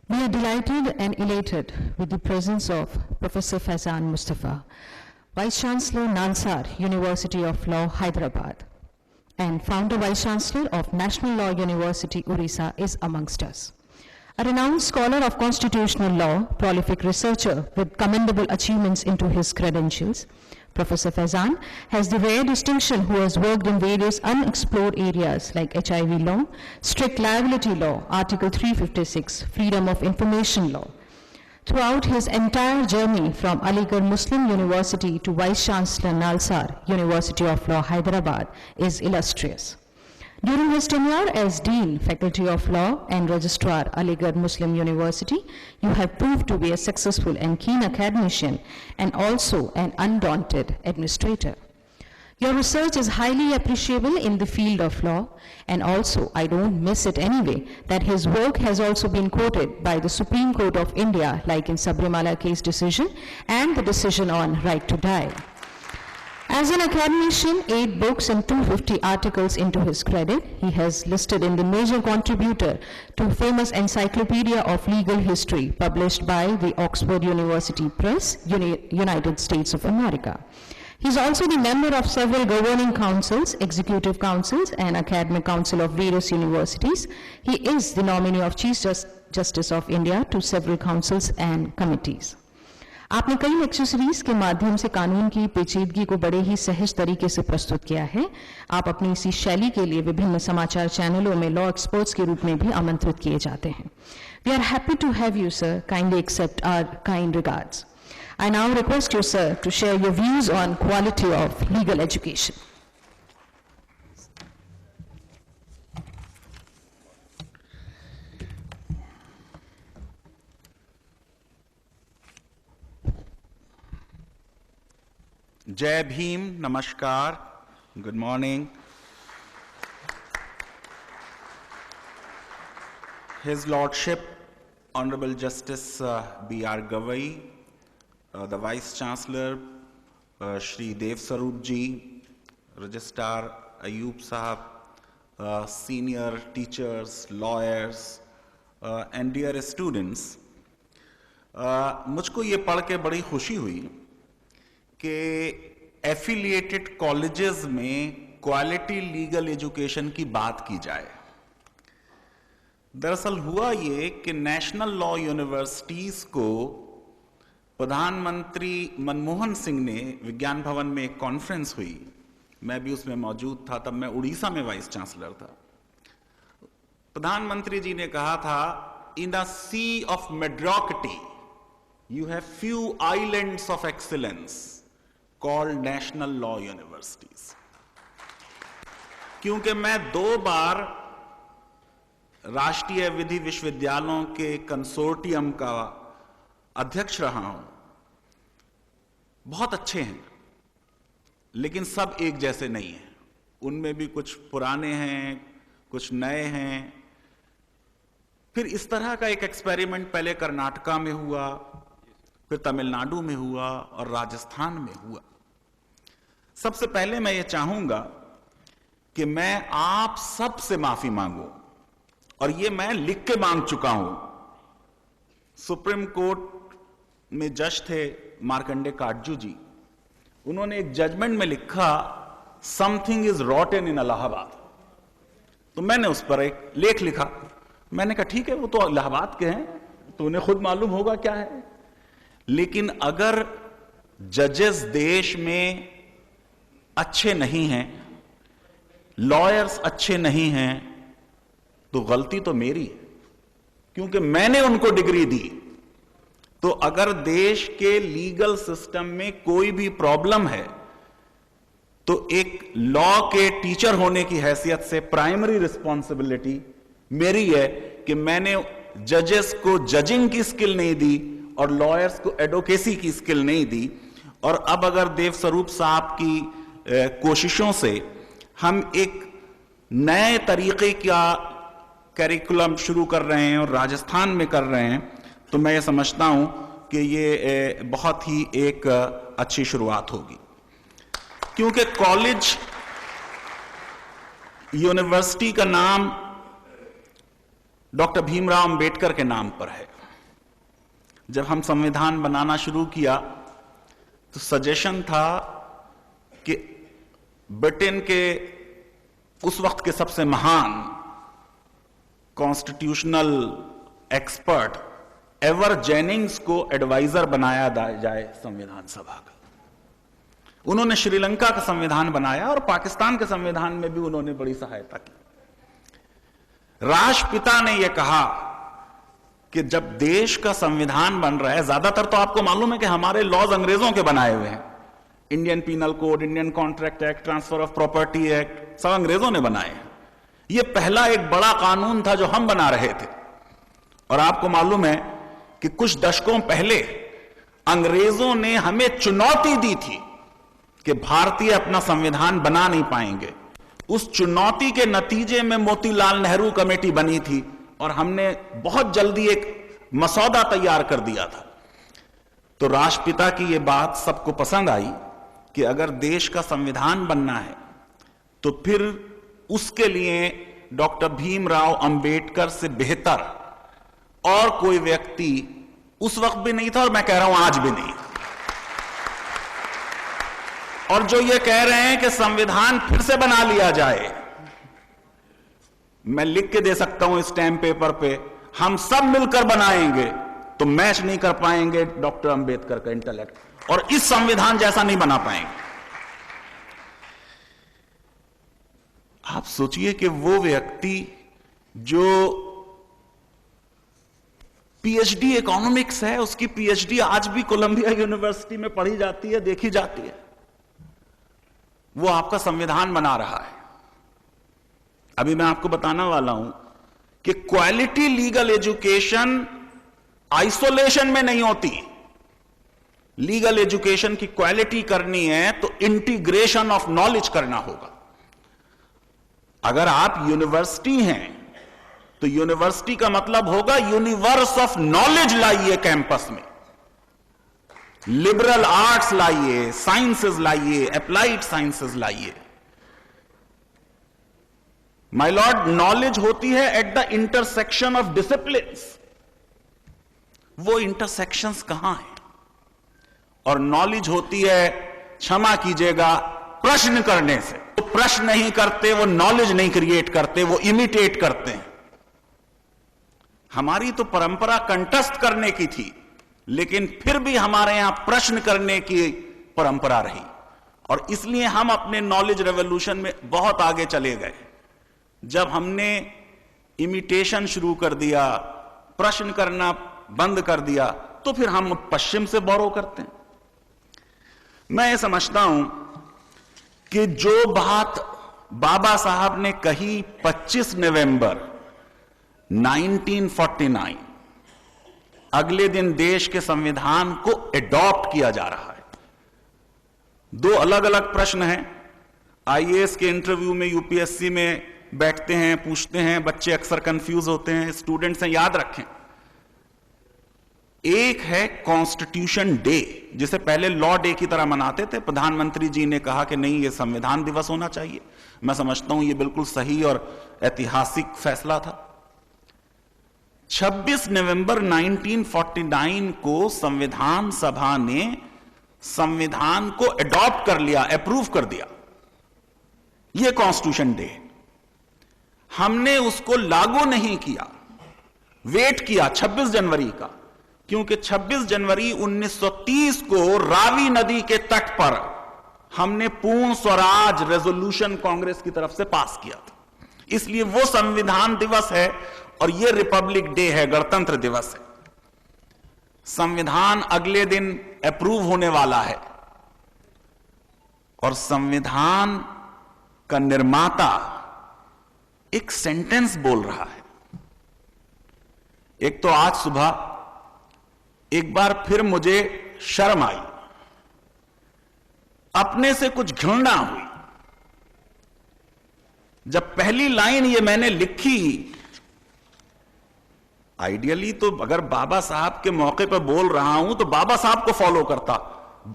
We are delighted and elated with the presence of Professor Faizan Mustafa, Vice Chancellor, Nalsar University of Law, Hyderabad, and Founder Vice Chancellor of National Law University, Orissa, is amongst us. A renowned scholar of constitutional law, prolific researcher with commendable achievements into his credentials, Professor Faizan has the rare distinction who has worked in various unexplored areas like HIV law, strict liability law, Article 356, freedom of information law. Throughout his entire journey from Aligarh Muslim University to Vice Chancellor Nalsar University of Law, Hyderabad is illustrious. During his tenure as Dean, Faculty of Law and Registrar, Aligarh Muslim University, you have proved to be a successful and keen academician and also an undaunted administrator. Your research is highly appreciable in the field of law, and also, I don't miss it anyway, that his work has also been quoted by the Supreme Court of India, like in Sabrimala case decision and the decision on right to die. As an academician, 8 books and 250 articles into his credit, he has listed in the major contributor to famous Encyclopedia of Legal History published by the Oxford University Press, United States of America. He is also the member of several governing councils, executive councils, and academic council of various universities. He is the nominee of Chief Justice of India to several councils and committees. आपने कई lecture series के माध्यम से कानून की पेचीदगी को बड़े ही सहज तरीके से प्रस्तुत किया है। आप अपनी इसी शैली के लिए विभिन्न समाचार चैनलों में लॉ एक्सपर्ट्स के रूप में भी आमंत्रित किए जाते हैं। We are happy to have you, sir. Kindly accept our kind regards. I now request you, sir, to share your views on quality of legal education. Jai Bhim, Namaskar, good morning. His Lordship, Honorable Justice B.R. Gavai, the Vice Chancellor, Shri Dev Sarup ji, Registrar Ayub Sahab, senior teachers, lawyers, and dear students, मुझको ये पढ़ के बड़ी खुशी हुई कि affiliated colleges में quality legal education की बात की जाए। दरअसल हुआ ये कि नेशनल लॉ यूनिवर्सिटीज को प्रधानमंत्री मनमोहन सिंह ने विज्ञान भवन में एक कॉन्फ्रेंस हुई, मैं भी उसमें मौजूद था, तब मैं उड़ीसा में वाइस चांसलर था। प्रधानमंत्री जी ने कहा था, in a sea of mediocrity you have few islands of excellence called National Law Universities. क्योंकि मैं 2 बार राष्ट्रीय विधि विश्वविद्यालयों के कंसोर्टियम का अध्यक्ष रहा हूं, बहुत अच्छे हैं, लेकिन सब एक जैसे नहीं हैं। उनमें भी कुछ पुराने हैं, कुछ नए हैं। फिर इस तरह का एक एक्सपेरिमेंट पहले कर्नाटका में हुआ, फिर तमिलनाडु में हुआ और राजस्थान में हुआ। सबसे पहले मैं ये चाहूंगा कि मैं आप सब से माफी मांगूं, और ये मैं लिख के मांग चुका हूं। सुप्रीम कोर्ट में जज थे मार्कंडे काटजू जी, उन्होंने एक जजमेंट में लिखा, समथिंग इज रॉटन इन इलाहाबाद। तो मैंने उस पर एक लेख लिखा। मैंने कहा ठीक है, वो तो इलाहाबाद के हैं, तो उन्हें खुद मालूम होगा क्या है। लेकिन अगर जजेस देश में अच्छे नहीं हैं, लॉयर्स अच्छे नहीं हैं, तो गलती तो मेरी है, क्योंकि मैंने उनको डिग्री दी। तो अगर देश के लीगल सिस्टम में कोई भी प्रॉब्लम है, तो एक लॉ के टीचर होने की हैसियत से प्राइमरी रिस्पॉन्सिबिलिटी मेरी है कि मैंने जजेस को जजिंग की स्किल नहीं दी और लॉयर्स को एडवोकेसी की स्किल नहीं दी। और अब अगर देव स्वरूप साहब की कोशिशों से हम एक नए तरीके का करिकुलम शुरू कर रहे हैं और राजस्थान में कर रहे हैं, तो मैं ये समझता हूं कि ये बहुत ही एक अच्छी शुरुआत होगी। क्योंकि कॉलेज यूनिवर्सिटी का नाम डॉक्टर भीमराव अंबेडकर के नाम पर है। जब हम संविधान बनाना शुरू किया तो सजेशन था कि ब्रिटेन के उस वक्त के सबसे महान कॉन्स्टिट्यूशनल एक्सपर्ट एवर जेनिंग्स को एडवाइजर बनाया जाए संविधान सभा का। उन्होंने श्रीलंका का संविधान बनाया और पाकिस्तान के संविधान में भी उन्होंने बड़ी सहायता की। राष्ट्रपिता ने यह कहा कि जब देश का संविधान बन रहा है, ज्यादातर तो आपको मालूम है कि हमारे लॉज अंग्रेजों के बनाए हुए हैं, Indian penal code, Indian contract act, transfer of property act, सब अंग्रेजों ने बनाए हैं। यह पहला एक बड़ा कानून था जो हम बना रहे थे। और आपको मालूम है कि कुछ दशकों पहले अंग्रेजों ने हमें चुनौती दी थी कि भारतीय अपना संविधान बना नहीं पाएंगे। उस चुनौती के नतीजे में मोतीलाल नेहरू कमेटी बनी थी और हमने बहुत जल्दी एक मसौदा तैयार कर दिया था। तो राष्ट्रपिता की यह बात सबको पसंद आई कि अगर देश का संविधान बनना है तो फिर उसके लिए डॉक्टर भीमराव अंबेडकर से बेहतर और कोई व्यक्ति उस वक्त भी नहीं था और मैं कह रहा हूं आज भी नहीं। और जो ये कह रहे हैं कि संविधान फिर से बना लिया जाए, मैं लिख के दे सकता हूं स्टैम्प पेपर पे, हम सब मिलकर बनाएंगे, तो मैच नहीं कर पाएंगे डॉक्टर अंबेडकर का इंटेलेक्ट, और इस संविधान जैसा नहीं बना पाएंगे। आप सोचिए कि वो व्यक्ति जो पीएचडी इकोनॉमिक्स है, उसकी पीएचडी आज भी कोलंबिया यूनिवर्सिटी में पढ़ी जाती है, देखी जाती है, वो आपका संविधान बना रहा है। अभी मैं आपको बताने वाला हूं कि क्वालिटी लीगल एजुकेशन आइसोलेशन में नहीं होती। लीगल एजुकेशन की क्वालिटी करनी है तो इंटीग्रेशन ऑफ नॉलेज करना होगा। अगर आप यूनिवर्सिटी हैं तो यूनिवर्सिटी का मतलब होगा यूनिवर्स ऑफ नॉलेज लाइए कैंपस में, लिबरल आर्ट्स लाइए, साइंसेस लाइए, अप्लाइड साइंसेस लाइए। माय लॉर्ड, नॉलेज होती है at the intersection of disciplines. वो इंटरसेक्शंस कहां है? और नॉलेज होती है, क्षमा कीजिएगा, प्रश्न करने से। वो प्रश्न नहीं करते, वो नॉलेज नहीं क्रिएट करते, वो इमिटेट करते हैं। हमारी तो परंपरा कंठस्थ करने की थी, लेकिन फिर भी हमारे यहां प्रश्न करने की परंपरा रही, और इसलिए हम अपने नॉलेज रेवोल्यूशन में बहुत आगे चले गए। जब हमने इमिटेशन शुरू कर दिया, प्रश्न करना बंद कर दिया, तो फिर हम पश्चिम से बोरो करते हैं। मैं ये समझता हूं कि जो बात बाबा साहब ने कही 25 नवंबर 1949, अगले दिन देश के संविधान को एडॉप्ट किया जा रहा है। दो अलग अलग प्रश्न हैं। आईएएस के इंटरव्यू में, यूपीएससी में बैठते हैं, पूछते हैं, बच्चे अक्सर कंफ्यूज होते हैं, स्टूडेंट्स हैं, याद रखें। एक है कॉन्स्टिट्यूशन डे, जिसे पहले लॉ डे की तरह मनाते थे। प्रधानमंत्री जी ने कहा कि नहीं, यह संविधान दिवस होना चाहिए। मैं समझता हूं यह बिल्कुल सही और ऐतिहासिक फैसला था। 26 नवंबर 1949 को संविधान सभा ने संविधान को एडॉप्ट कर लिया, अप्रूव कर दिया। यह कॉन्स्टिट्यूशन डे। हमने उसको लागू नहीं किया, वेट किया 26 जनवरी का, क्योंकि 26 जनवरी 1930 को रावी नदी के तट पर हमने पूर्ण स्वराज रेजोल्यूशन कांग्रेस की तरफ से पास किया था। इसलिए वो संविधान दिवस है और ये रिपब्लिक डे है, गणतंत्र दिवस है। संविधान अगले दिन अप्रूव होने वाला है, और संविधान का निर्माता एक सेंटेंस बोल रहा है। एक तो आज सुबह एक बार फिर मुझे शर्म आई, अपने से कुछ घृणा हुई। जब पहली लाइन ये मैंने लिखी, आइडियली तो अगर बाबा साहब के मौके पर बोल रहा हूं तो बाबा साहब को फॉलो करता।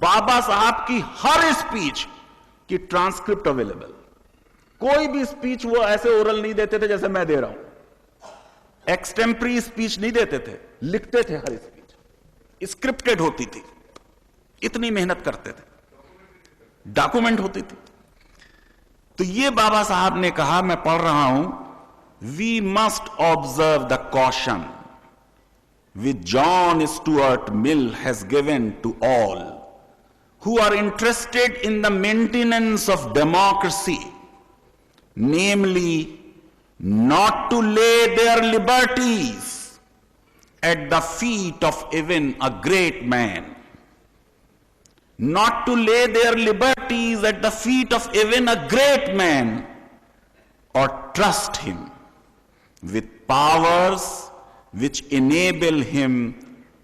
बाबा साहब की हर स्पीच की ट्रांसक्रिप्ट अवेलेबल। कोई भी स्पीच वो ऐसे ओरल नहीं देते थे जैसे मैं दे रहा हूं, एक्सटेम्परी स्पीच नहीं देते थे, लिखते थे हर स्पीच। स्क्रिप्टेड होती थी, इतनी मेहनत करते थे, डॉक्यूमेंट होती थी। तो ये बाबा साहब ने कहा, मैं पढ़ रहा हूं, we must observe the caution which John Stuart Mill has given to all who are interested in the maintenance of democracy, namely, not to lay their liberties at the feet of even a great man, not to lay their liberties at the feet of even a great man, or trust him with powers which enable him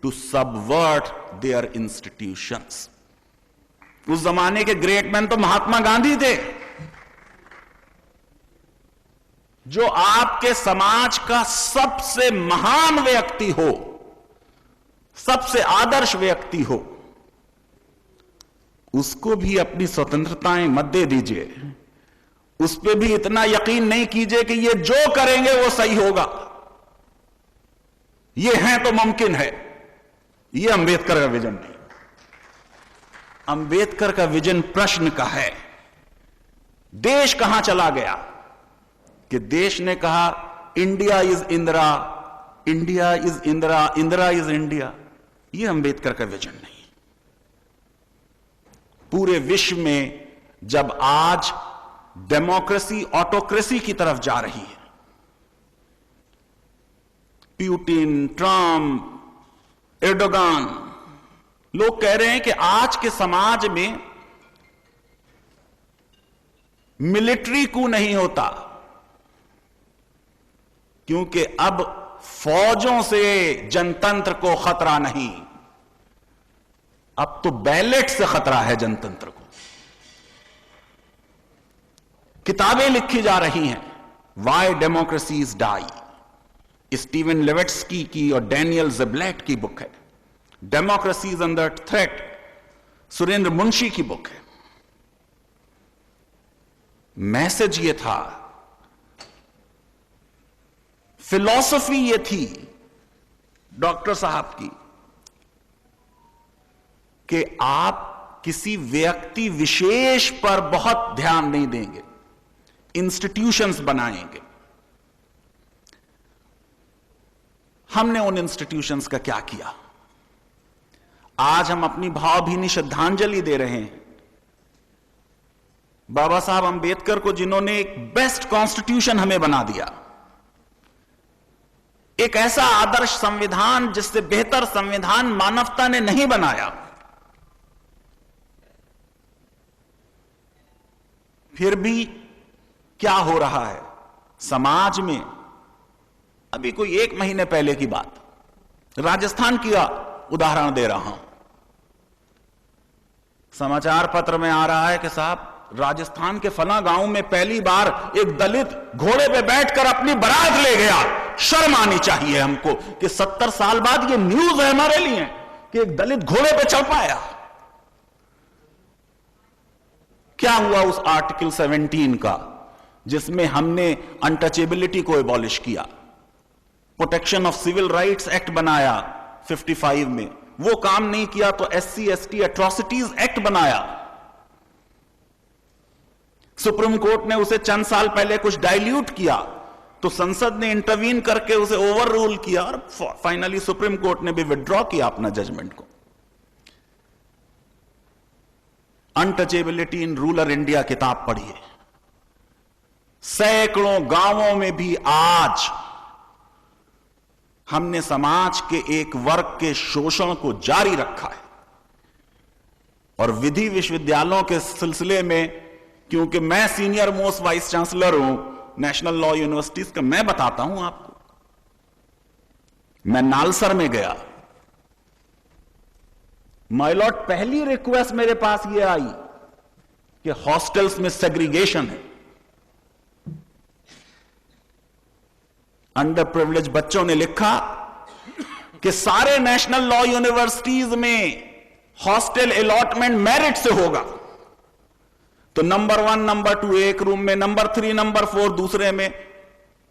to subvert their institutions. उस जमाने के great man तो महात्मा गांधी थे, जो आपके समाज का सबसे महान व्यक्ति हो, सबसे आदर्श व्यक्ति हो, उसको भी अपनी स्वतंत्रताएं मत दे दीजिए, उस पर भी इतना यकीन नहीं कीजिए कि ये जो करेंगे वो सही होगा, ये है तो मुमकिन है। ये अंबेडकर का विजन नहीं। अंबेडकर का विजन प्रश्न का है। देश कहां चला गया कि देश ने कहा India is Indira, India is Indira, Indira is India. ये अंबेडकर का विजन नहीं। पूरे विश्व में जब आज डेमोक्रेसी ऑटोक्रेसी की तरफ जा रही है, पुतिन, ट्रंप, एर्डोगान, लोग कह रहे हैं कि आज के समाज में मिलिट्री कू नहीं होता, क्योंकि अब फौजों से जनतंत्र को खतरा नहीं, अब तो बैलेट से खतरा है जनतंत्र को। किताबें लिखी जा रही हैं, वाई डेमोक्रेसीज डाई, स्टीवन लेविट्स्की की और डैनियल ज़ेब्लेट की बुक है। Democracy is under threat, Surendra Munshi की बुक है। मैसेज ये था, फिलॉसफी ये थी डॉक्टर साहब की कि आप किसी व्यक्ति विशेष पर बहुत ध्यान नहीं देंगे, इंस्टीट्यूशंस बनाएंगे। हमने उन इंस्टीट्यूशंस का क्या किया? आज हम अपनी भावभीनी श्रद्धांजलि दे रहे हैं बाबा साहब अंबेडकर को, जिन्होंने एक बेस्ट कॉन्स्टिट्यूशन हमें बना दिया, एक ऐसा आदर्श संविधान जिससे बेहतर संविधान मानवता ने नहीं बनाया। फिर भी क्या हो रहा है समाज में? अभी कोई 1 महीने पहले की बात, राजस्थान की उदाहरण दे रहा हूं। समाचार पत्र में आ रहा है कि साहब राजस्थान के फला गांव में पहली बार एक दलित घोड़े पे बैठकर अपनी बारात ले गया। शर्म आनी चाहिए हमको कि 70 साल बाद ये न्यूज है हमारे लिए कि एक दलित घोड़े पे चढ़ पाया। क्या हुआ उस आर्टिकल 17 का जिसमें हमने अनटचेबिलिटी को एबॉलिश किया, protection of civil rights act बनाया 55 में, वो काम नहीं किया तो SC ST एट्रोसिटीज एक्ट बनाया। सुप्रीम कोर्ट ने उसे चंद साल पहले कुछ डाइल्यूट किया तो संसद ने इंटरवीन करके उसे ओवर रूल किया और फाइनली सुप्रीम कोर्ट ने भी विड्रॉ किया अपना जजमेंट को। अनटचेबिलिटी इन रूरल इंडिया किताब पढ़िए। सैकड़ों गांवों में भी आज हमने समाज के एक वर्ग के शोषण को जारी रखा है। और विधि विश्वविद्यालयों के सिलसिले में, क्योंकि मैं सीनियर मोस्ट वाइस चांसलर हूं नेशनल लॉ यूनिवर्सिटीज का, मैं बताता हूं आपको। मैं नालसर में गया, माय लॉर्ड, पहली रिक्वेस्ट मेरे पास ये आई कि हॉस्टल्स में सेग्रीगेशन है, अंडर प्रिविलेज बच्चों ने लिखा कि सारे नेशनल लॉ यूनिवर्सिटीज में हॉस्टल अलॉटमेंट मेरिट से होगा, तो नंबर 1 नंबर 2 एक रूम में, नंबर 3 नंबर 4 दूसरे में,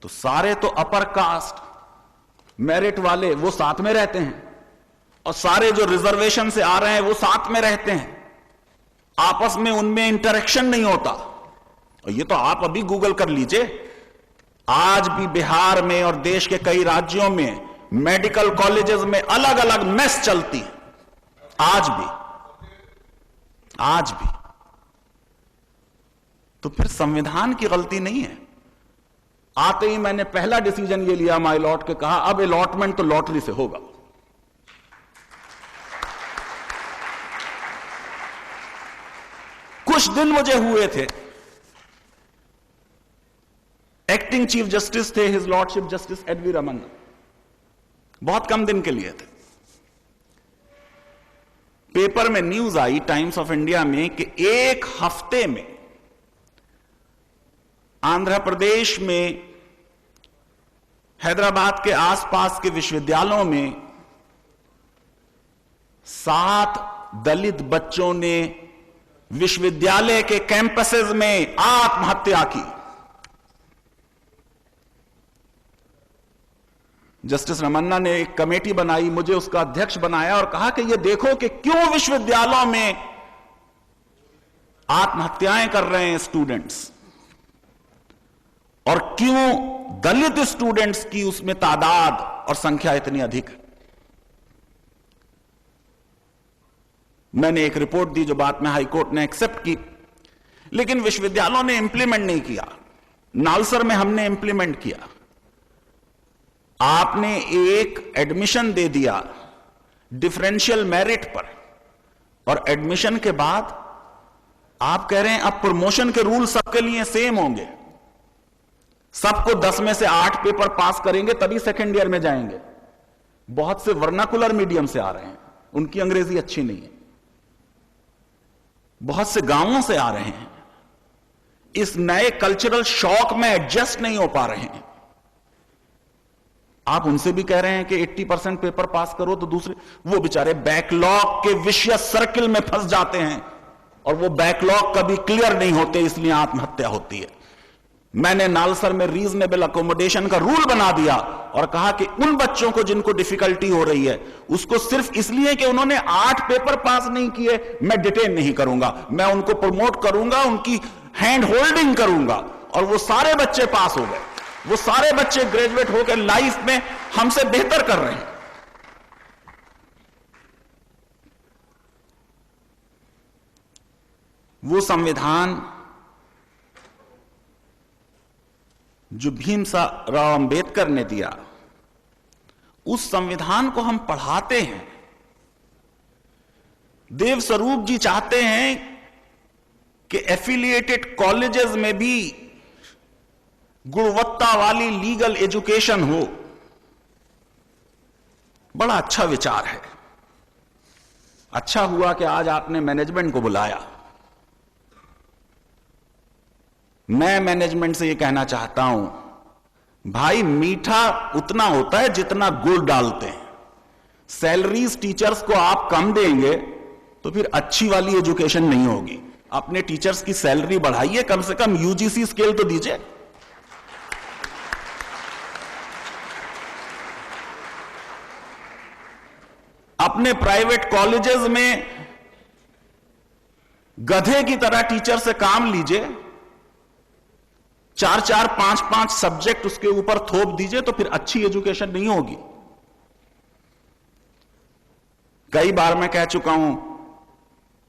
तो सारे तो अपर कास्ट मेरिट वाले वो साथ में रहते हैं और सारे जो रिजर्वेशन से आ रहे हैं वो साथ में रहते हैं, आपस में उनमें इंटरेक्शन नहीं होता। और ये तो आप अभी गूगल कर लीजिए, आज भी बिहार में और देश के कई राज्यों में मेडिकल कॉलेजेस में अलग अलग मेस चलती है, आज भी। तो फिर संविधान की गलती नहीं है। आते ही मैंने पहला डिसीजन ये लिया माई लॉट के, कहा अब अलॉटमेंट तो लॉटरी से होगा। कुछ दिन मुझे हुए थे, एक्टिंग चीफ जस्टिस थे हिज लॉर्डशिप जस्टिस एडवी रमन्ना, बहुत कम दिन के लिए थे। पेपर में news I times of India में कि एक हफ्ते में आंध्र प्रदेश में हैदराबाद के आसपास के विश्वविद्यालयों में 7 दलित बच्चों ने विश्वविद्यालय के कैंपसेस में आत्महत्या की। जस्टिस रमन्ना ने एक कमेटी बनाई, मुझे उसका अध्यक्ष बनाया और कहा कि यह देखो कि क्यों विश्वविद्यालयों में आत्महत्याएं कर रहे हैं स्टूडेंट्स, और क्यों दलित स्टूडेंट्स की उसमें तादाद और संख्या इतनी अधिक है। मैंने एक रिपोर्ट दी जो बाद में हाईकोर्ट ने एक्सेप्ट की, लेकिन विश्वविद्यालयों ने इंप्लीमेंट नहीं किया। नालसर में हमने इंप्लीमेंट किया। आपने एक एडमिशन दे दिया डिफरेंशियल मेरिट पर, और एडमिशन के बाद आप कह रहे हैं अब प्रमोशन के रूल सबके लिए सेम होंगे, सबको 10 में से 8 पेपर पास करेंगे तभी सेकेंड ईयर में जाएंगे। बहुत से वर्नाकुलर मीडियम से आ रहे हैं, उनकी अंग्रेजी अच्छी नहीं है, बहुत से गांवों से आ रहे हैं, इस नए कल्चरल शॉक में एडजस्ट नहीं हो पा रहे हैं। आप उनसे भी कह रहे हैं कि 80% पेपर पास करो, तो दूसरे वो बेचारे बैकलॉग के विशियस सर्किल में फंस जाते हैं और वो बैकलॉग कभी क्लियर नहीं होते, इसलिए आत्महत्या होती है। मैंने नालसर में रीजनेबल अकोमोडेशन का रूल बना दिया और कहा कि उन बच्चों को जिनको डिफिकल्टी हो रही है उसको सिर्फ इसलिए कि उन्होंने 8 पेपर पास नहीं किए मैं डिटेन नहीं करूंगा, मैं उनको प्रमोट करूंगा, उनकी हैंड होल्डिंग करूंगा, और वो सारे बच्चे पास हो गए। वो सारे बच्चे ग्रेजुएट होकर लाइफ में हमसे बेहतर कर रहे हैं। वो संविधान जो भीमराव अंबेडकर ने दिया, उस संविधान को हम पढ़ाते हैं। देव स्वरूप जी चाहते हैं कि एफिलिएटेड कॉलेजेस में भी गुणवत्ता वाली लीगल एजुकेशन हो। बड़ा अच्छा विचार है। अच्छा हुआ कि आज आपने मैनेजमेंट को बुलाया। मैं मैनेजमेंट से यह कहना चाहता हूं, भाई मीठा उतना होता है जितना गुड़ डालते हैं। सैलरीज टीचर्स को आप कम देंगे तो फिर अच्छी वाली एजुकेशन नहीं होगी। अपने टीचर्स की सैलरी बढ़ाइए, कम से कम यूजीसी स्केल तो दीजिए। अपने प्राइवेट कॉलेजेस में गधे की तरह टीचर से काम लीजिए, 4-4, 5-5 सब्जेक्ट उसके ऊपर थोप दीजिए, तो फिर अच्छी एजुकेशन नहीं होगी। कई बार मैं कह चुका हूं,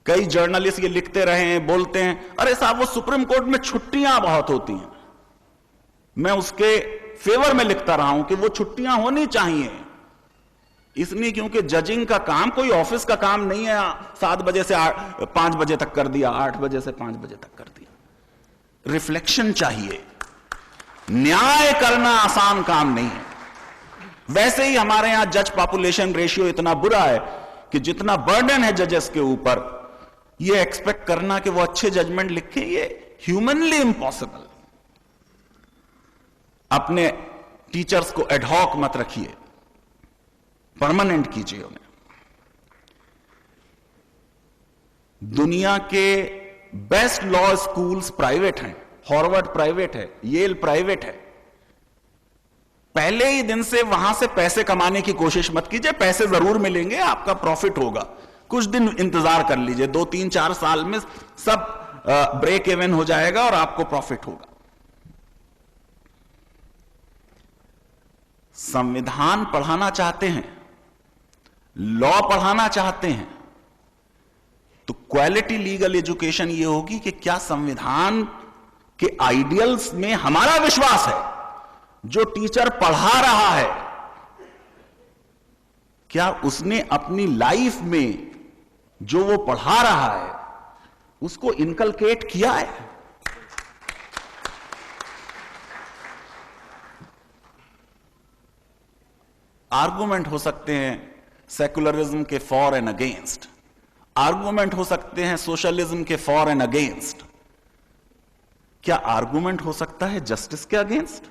कई जर्नलिस्ट ये लिखते रहे हैं, बोलते हैं अरे साहब वो सुप्रीम कोर्ट में छुट्टियां बहुत होती हैं। मैं उसके फेवर में लिखता रहा हूं कि वो छुट्टियां होनी चाहिए, इसलिए क्योंकि जजिंग का काम कोई ऑफिस का काम नहीं है। 7 बजे से 5 बजे तक कर दिया, 8 बजे से 5 बजे तक कर दिया। रिफ्लेक्शन चाहिए, न्याय करना आसान काम नहीं है। वैसे ही हमारे यहां जज पॉपुलेशन रेशियो इतना बुरा है कि जितना बर्डन है जजेस के ऊपर, ये एक्सपेक्ट करना कि वो अच्छे जजमेंट लिखें, ये ह्यूमनली इम्पॉसिबल। अपने टीचर्स को एडहॉक मत रखिए, परमानेंट कीजिए उन्हें। दुनिया के बेस्ट लॉ स्कूल्स प्राइवेट हैं, हार्वर्ड प्राइवेट है, येल प्राइवेट है। पहले ही दिन से वहां से पैसे कमाने की कोशिश मत कीजिए। पैसे जरूर मिलेंगे, आपका प्रॉफिट होगा, कुछ दिन इंतजार कर लीजिए, 2-3-4 साल में सब ब्रेक इवन हो जाएगा और आपको प्रॉफिट होगा। संविधान पढ़ाना चाहते हैं, लॉ पढ़ाना चाहते हैं, तो क्वालिटी लीगल एजुकेशन ये होगी कि क्या संविधान के आइडियल्स में हमारा विश्वास है, जो टीचर पढ़ा रहा है क्या उसने अपनी लाइफ में जो वो पढ़ा रहा है उसको इनकलकेट किया है। आर्गुमेंट हो सकते हैं सेकुलरिज्म के फॉर एंड अगेंस्ट, आर्गुमेंट हो सकते हैं सोशलिज्म के फॉर एंड अगेंस्ट, क्या आर्गुमेंट हो सकता है जस्टिस के अगेंस्ट?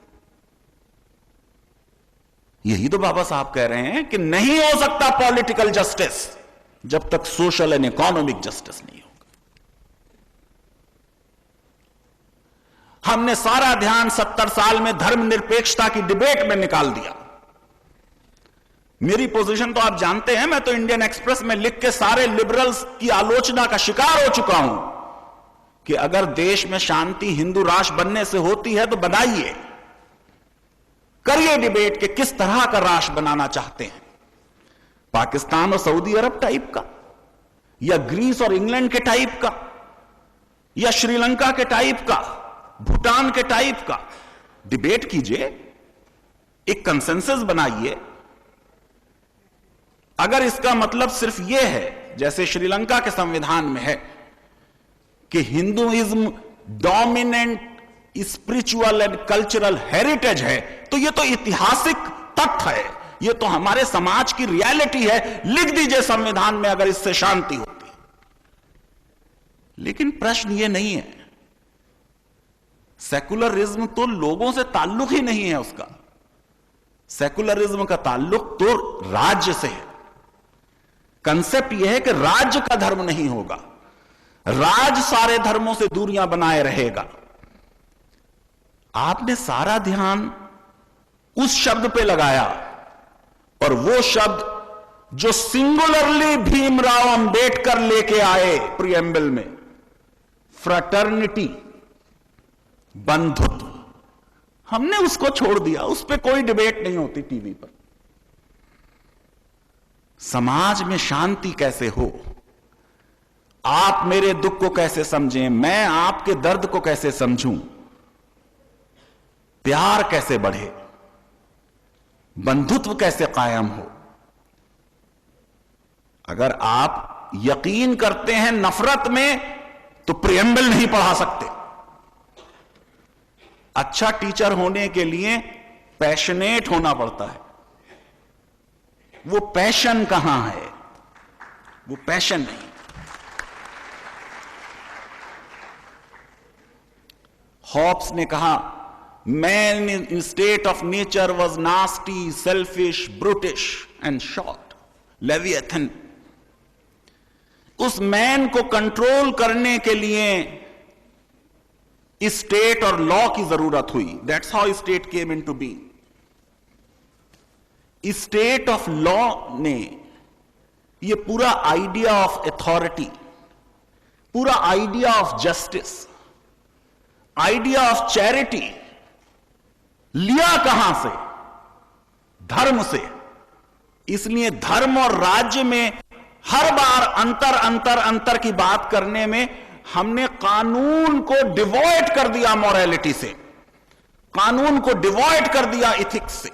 यही तो बाबा साहब कह रहे हैं कि नहीं हो सकता पॉलिटिकल जस्टिस जब तक सोशल एंड इकोनॉमिक जस्टिस नहीं होगा। हमने सारा ध्यान 70 साल में धर्मनिरपेक्षता की डिबेट में निकाल दिया। मेरी पोजीशन तो आप जानते हैं, मैं तो इंडियन एक्सप्रेस में लिख के सारे लिबरल्स की आलोचना का शिकार हो चुका हूं कि अगर देश में शांति हिंदू राष्ट्र बनने से होती है तो बनाइए, करिए डिबेट कि किस तरह का राष्ट्र बनाना चाहते हैं, पाकिस्तान और सऊदी अरब टाइप का, या ग्रीस और इंग्लैंड के टाइप का, या श्रीलंका के टाइप का, भूटान के टाइप का। डिबेट कीजिए, एक कंसेंसस बनाइए। अगर इसका मतलब सिर्फ यह है जैसे श्रीलंका के संविधान में है कि Hinduism dominant spiritual and cultural heritage है, तो यह तो ऐतिहासिक तथ्य है, यह तो हमारे समाज की रियलिटी है, लिख दीजिए संविधान में अगर इससे शांति होती। लेकिन प्रश्न यह नहीं है, सेकुलरिज्म तो लोगों से ताल्लुक ही नहीं है उसका, सेकुलरिज्म का ताल्लुक तो राज्य से है। कंसेप्ट यह है कि राज्य का धर्म नहीं होगा, राज सारे धर्मों से दूरियां बनाए रहेगा। आपने सारा ध्यान उस शब्द पे लगाया, और वो शब्द जो सिंगुलरली भीमराव अंबेडकर लेके आए प्रीएम्बल में, फ्रैटर्निटी, बंधुत्व, हमने उसको छोड़ दिया। उस पर कोई डिबेट नहीं होती टीवी पर। समाज में शांति कैसे हो, आप मेरे दुख को कैसे समझें, मैं आपके दर्द को कैसे समझूं, प्यार कैसे बढ़े, बंधुत्व कैसे कायम हो। अगर आप यकीन करते हैं नफरत में, तो प्रीएम्बल नहीं पढ़ा सकते। अच्छा टीचर होने के लिए पैशनेट होना पड़ता है। वो पैशन कहां है? वो पैशन नहीं। हॉब्स ने कहा, man in state of nature was nasty, selfish, brutish and short. Leviathan, उस मैन को कंट्रोल करने के लिए स्टेट और लॉ की जरूरत हुई। That's how state came into being. State of law ने ये पूरा आइडिया ऑफ अथॉरिटी, पूरा idea of justice, idea of charity लिया कहां से? धर्म से। इसलिए धर्म और राज्य में हर बार अंतर की बात करने में हमने कानून को डिवॉइड कर दिया मॉरलिटी से, कानून को डिवॉइड कर दिया इथिक्स से।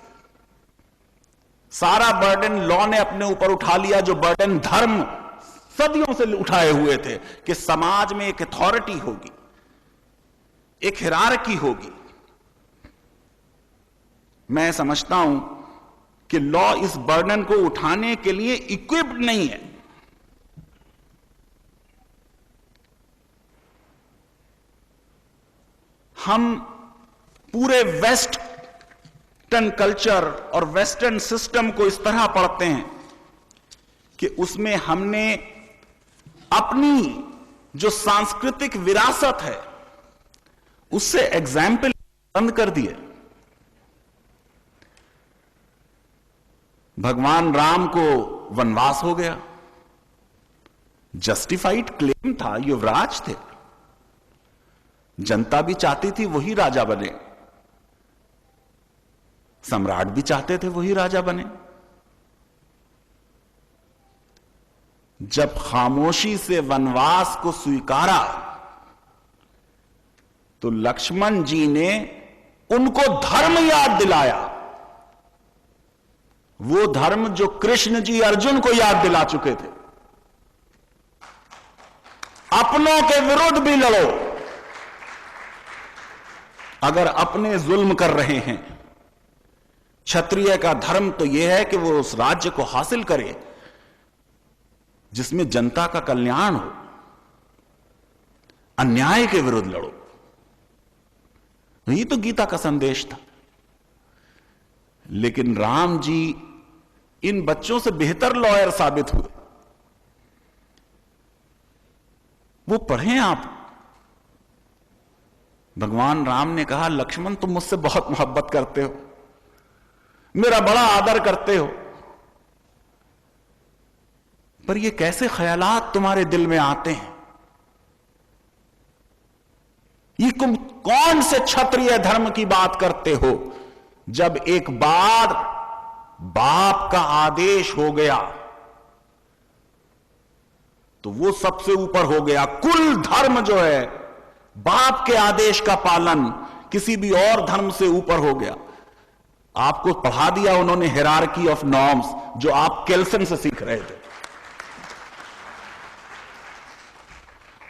सारा बर्डन लॉ ने अपने ऊपर उठा लिया, जो बर्डन धर्म सदियों से उठाए हुए थे कि समाज में एक अथॉरिटी होगी, एक हिरार्की होगी। मैं समझता हूं कि लॉ इस बर्डन को उठाने के लिए इक्विप्ड नहीं है। हम पूरे वेस्टर्न कल्चर और वेस्टर्न सिस्टम को इस तरह पढ़ते हैं कि उसमें हमने अपनी जो सांस्कृतिक विरासत है उससे एग्जाम्पल बंद कर दिए। भगवान राम को वनवास हो गया, जस्टिफाइड क्लेम था, युवराज थे, जनता भी चाहती थी वही राजा बने, सम्राट भी चाहते थे वही राजा बने। जब खामोशी से वनवास को स्वीकारा तो लक्ष्मण जी ने उनको धर्म याद दिलाया, वो धर्म जो कृष्ण जी अर्जुन को याद दिला चुके थे। अपनों के विरुद्ध भी लड़ो, अगर अपने जुल्म कर रहे हैं। क्षत्रिय का धर्म तो यह है कि वो उस राज्य को हासिल करे जिसमें जनता का कल्याण हो, अन्याय के विरुद्ध लड़ो। ये तो गीता का संदेश था। लेकिन राम जी इन बच्चों से बेहतर लॉयर साबित हुए। वो पढ़ें आप। भगवान राम ने कहा, लक्ष्मण तुम मुझसे बहुत मोहब्बत करते हो, मेरा बड़ा आदर करते हो, पर ये कैसे ख्यालात तुम्हारे दिल में आते हैं? ये तुम कौन से क्षत्रिय धर्म की बात करते हो? जब एक बार बाप का आदेश हो गया तो वो सबसे ऊपर हो गया। कुल धर्म जो है बाप के आदेश का पालन किसी भी और धर्म से ऊपर हो गया। आपको पढ़ा दिया उन्होंने हायरार्की ऑफ नॉर्म्स, जो आप केल्सन से सीख रहे थे।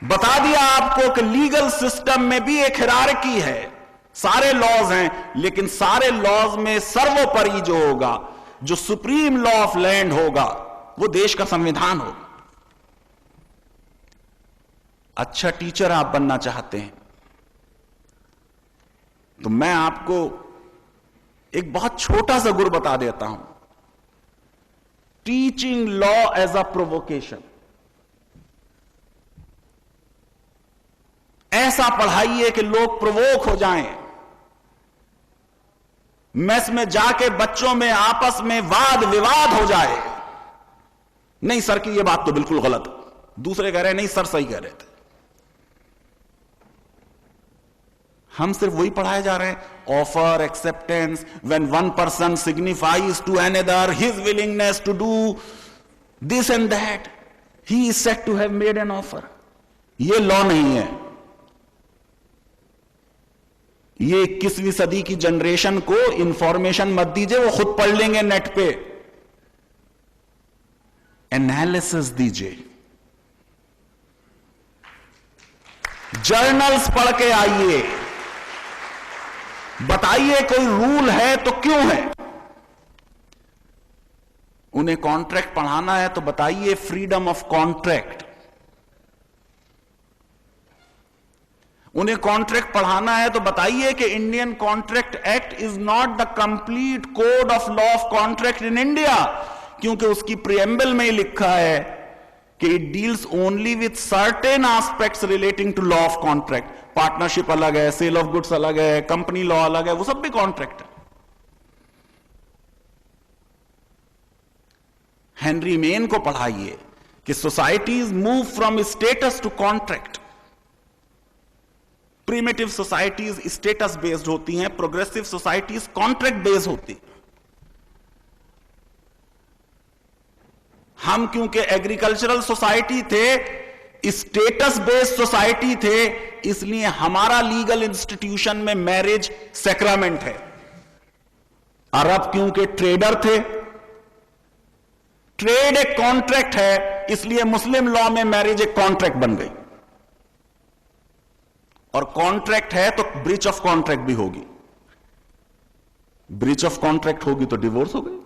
बता दिया आपको कि लीगल सिस्टम में भी एक हायरार्की है, सारे लॉज हैं, लेकिन सारे लॉज में सर्वोपरि जो होगा, जो सुप्रीम लॉ ऑफ लैंड होगा, वो देश का संविधान होगा। अच्छा टीचर आप बनना चाहते हैं तो मैं आपको एक बहुत छोटा सा गुर बता देता हूं। Teaching law as a provocation. ऐसा पढ़ाइए कि लोग प्रोवोक हो जाएं, मेस में जाके बच्चों में आपस में वाद विवाद हो जाए। नहीं सर की ये बात तो बिल्कुल गलत, दूसरे कह रहे हैं नहीं सर सही कह रहे थे। हम सिर्फ वही पढ़ाए जा रहे हैं, offer acceptance, when one person signifies to another his willingness to do this and that, he is said to have made an offer. ये लॉ नहीं है। ये 21वीं सदी की जनरेशन को इंफॉर्मेशन मत दीजिए, वो खुद पढ़ लेंगे नेट पे। एनालिसिस दीजिए, जर्नल्स पढ़ के आइए, बताइए कोई रूल है तो क्यों है। उन्हें कॉन्ट्रैक्ट पढ़ाना है तो बताइए फ्रीडम ऑफ कॉन्ट्रैक्ट। उन्हें कॉन्ट्रैक्ट पढ़ाना है तो बताइए कि Indian contract act is not the complete code of law of contract in India, क्योंकि उसकी प्रीएम्बल में ही लिखा है कि it deals only with certain aspects relating to law of contract. Partnership अलग है, सेल ऑफ गुड्स अलग है, कंपनी लॉ अलग है, वो सब भी कॉन्ट्रैक्ट है। हेनरी मेन को पढ़ाइए कि societies move from status to contract. Primitive societies status based होती हैं, प्रोग्रेसिव सोसाइटीज कॉन्ट्रैक्ट बेस्ड होती। हम क्योंकि एग्रीकल्चरल सोसाइटी थे, स्टेटस बेस्ड सोसाइटी थे, इसलिए हमारा लीगल इंस्टीट्यूशन में मैरिज सैक्रामेंट है। अरब क्योंकि ट्रेडर थे, ट्रेड एक कॉन्ट्रैक्ट है, इसलिए मुस्लिम लॉ में मैरिज एक कॉन्ट्रैक्ट बन गई। और कॉन्ट्रैक्ट है तो ब्रीच ऑफ कॉन्ट्रैक्ट भी होगी, ब्रीच ऑफ कॉन्ट्रैक्ट होगी तो डिवोर्स हो गई।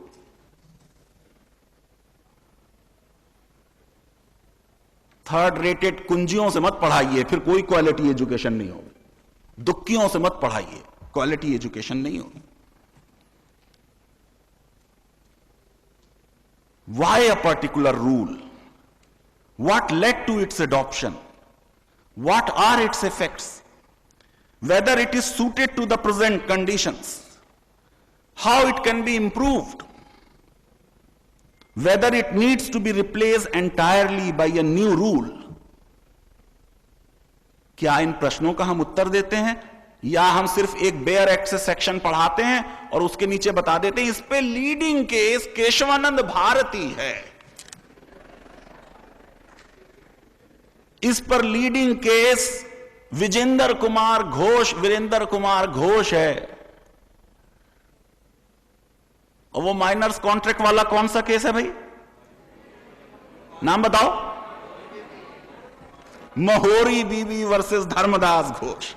थर्ड रेटेड कुंजियों से मत पढ़ाइए, फिर कोई क्वालिटी एजुकेशन नहीं होगी। दुक्कियों से मत पढ़ाइए, क्वालिटी एजुकेशन नहीं होगी। Why a particular rule? What led to its adoption? What are its effects? Whether it is suited to the present conditions? How it can be improved? whether it needs to be replaced entirely by a new rule. क्या इन प्रश्नों का हम उत्तर देते हैं, या हम सिर्फ एक बेयर एक्सेस सेक्शन पढ़ाते हैं और उसके नीचे बता देते हैं इस पे लीडिंग केस केशवानंद भारती है, इस पर लीडिंग केस वीरेंद्र कुमार घोष है, और वो माइनर्स कॉन्ट्रैक्ट वाला कौन सा केस है भाई, नाम बताओ? Mohori Bibee versus Dharmodas Ghose.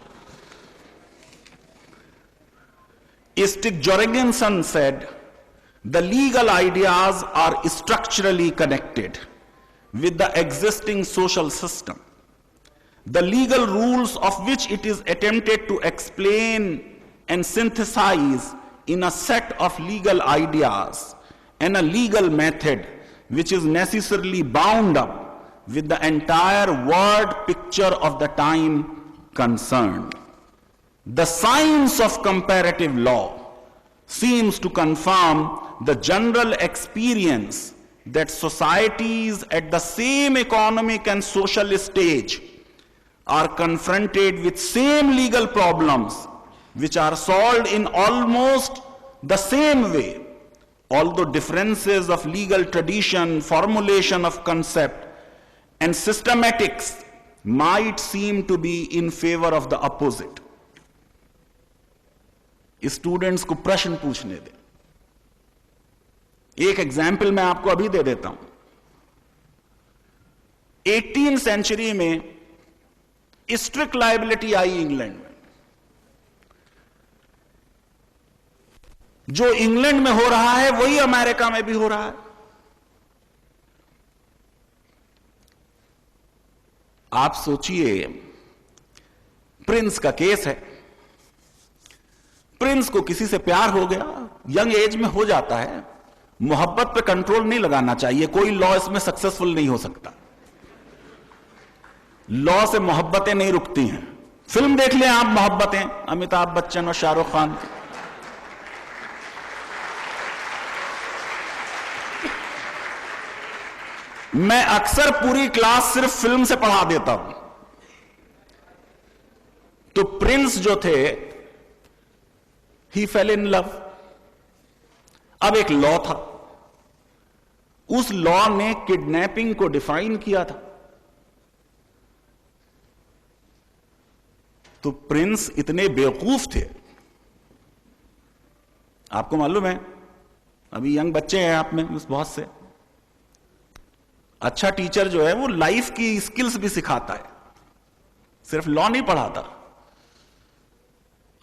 Stig Jorgensen said, the legal ideas are structurally connected with the existing social system. The legal rules of which it is attempted to explain and synthesize in a set of legal ideas and a legal method which is necessarily bound up with the entire word picture of the time concerned. The science of comparative law seems to confirm the general experience that societies at the same economic and social stage are confronted with same legal problems which are solved in almost the same way, although differences of legal tradition, formulation of concept, and systematics might seem to be in favor of the opposite. Students को प्रश्न पूछने दें. एक example मैं आपको अभी दे देता हूं. 18th सेंचुरी में स्ट्रिक्ट लायबिलिटी आई इंग्लैंड में. जो इंग्लैंड में हो रहा है वही अमेरिका में भी हो रहा है. आप सोचिए, प्रिंस का केस है. प्रिंस को किसी से प्यार हो गया, यंग एज में हो जाता है. मोहब्बत पे कंट्रोल नहीं लगाना चाहिए, कोई लॉ इसमें सक्सेसफुल नहीं हो सकता. लॉ से मोहब्बतें नहीं रुकती हैं. फिल्म देख लें आप, मोहब्बतें, अमिताभ बच्चन और शाहरुख खान. मैं अक्सर पूरी क्लास सिर्फ फिल्म से पढ़ा देता हूं. तो प्रिंस जो थे, ही फेल इन लव. अब एक लॉ था, उस लॉ ने किडनैपिंग को डिफाइन किया था. तो प्रिंस इतने बेवकूफ थे, आपको मालूम है, अभी यंग बच्चे हैं आप में बहुत से. अच्छा टीचर जो है वो लाइफ की स्किल्स भी सिखाता है, सिर्फ लॉ नहीं पढ़ाता.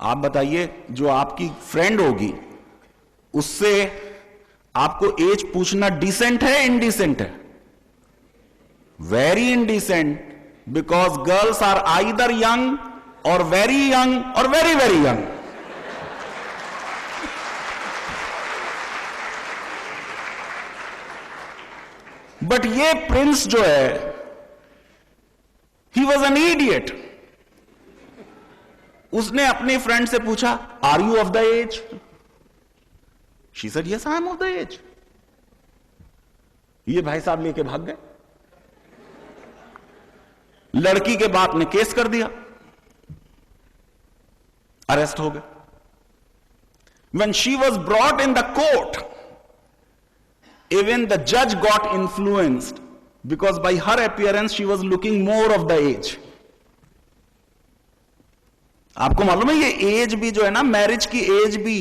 आप बताइए, जो आपकी फ्रेंड होगी उससे आपको एज पूछना डिसेंट है, इनडिसेंट है? Very indecent, because girls are either young or very young or very very young. But ये प्रिंस जो है, ही वॉज एन इडियट. उसने अपनी फ्रेंड से पूछा, are you of the age? She said, yes I am of the age. ये भाई साहब लेके भाग गए. लड़की के बाप ने केस कर दिया, अरेस्ट हो गए. When she was brought in the court, even the judge got influenced because by her appearance she was looking more of the age. आपको मालूम है ये एज भी जो है ना, मैरिज की एज भी,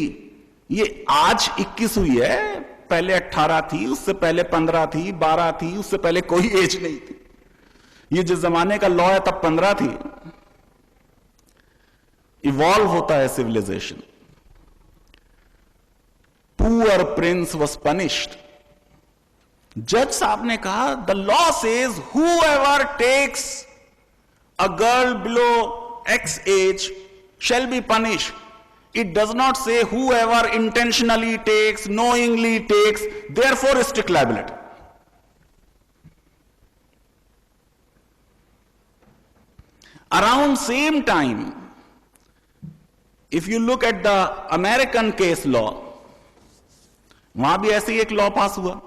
ये आज 21 हुई है, पहले 18 थी, उससे पहले 15 थी, 12 थी, उससे पहले कोई एज नहीं थी. ये जिस जमाने का लॉ है तब 15 थी. इवॉल्व होता है civilisation. Poor prince was punished. जज साहब ने कहा, the law says whoever takes a girl below X age shall be punished. It does not say whoever intentionally takes, knowingly takes, therefore strict liability. Around same time, if you look at the American case law, वहां भी ऐसे ही एक law पास हुआ.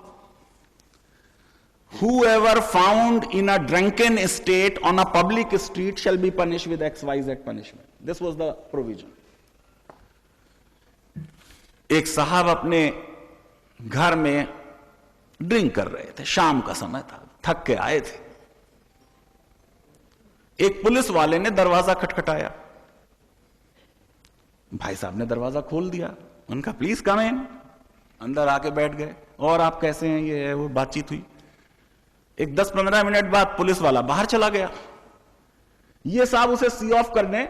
whoever found in a drunken state on a public street shall be punished with XYZ punishment. This was the provision. एक साहब अपने घर में ड्रिंक कर रहे थे, शाम का समय था, थक के आए थे। एक पुलिस वाले ने दरवाजा खटखटाया, भाई साहब ने दरवाजा खोल दिया, उनका प्लीज कम इन, अंदर आके बैठ गए, और आप कैसे हैं, ये वो बातचीत हुई। एक 10-15 मिनट बाद पुलिस वाला बाहर चला गया। ये साहब उसे सी ऑफ करने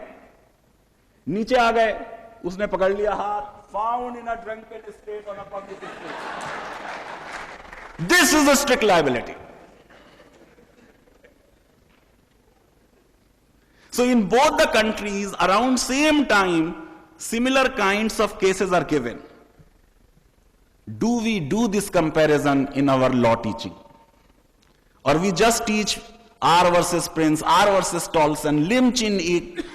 नीचे आ गए, उसने पकड़ लिया हाथ, found in a drunken state on a public street, this is a strict liability. So in both the countries around same time similar kinds of cases are given. Do we do this comparison in our law teaching, or we just teach R versus Prince, R versus Tolson, Lim Chin Ik,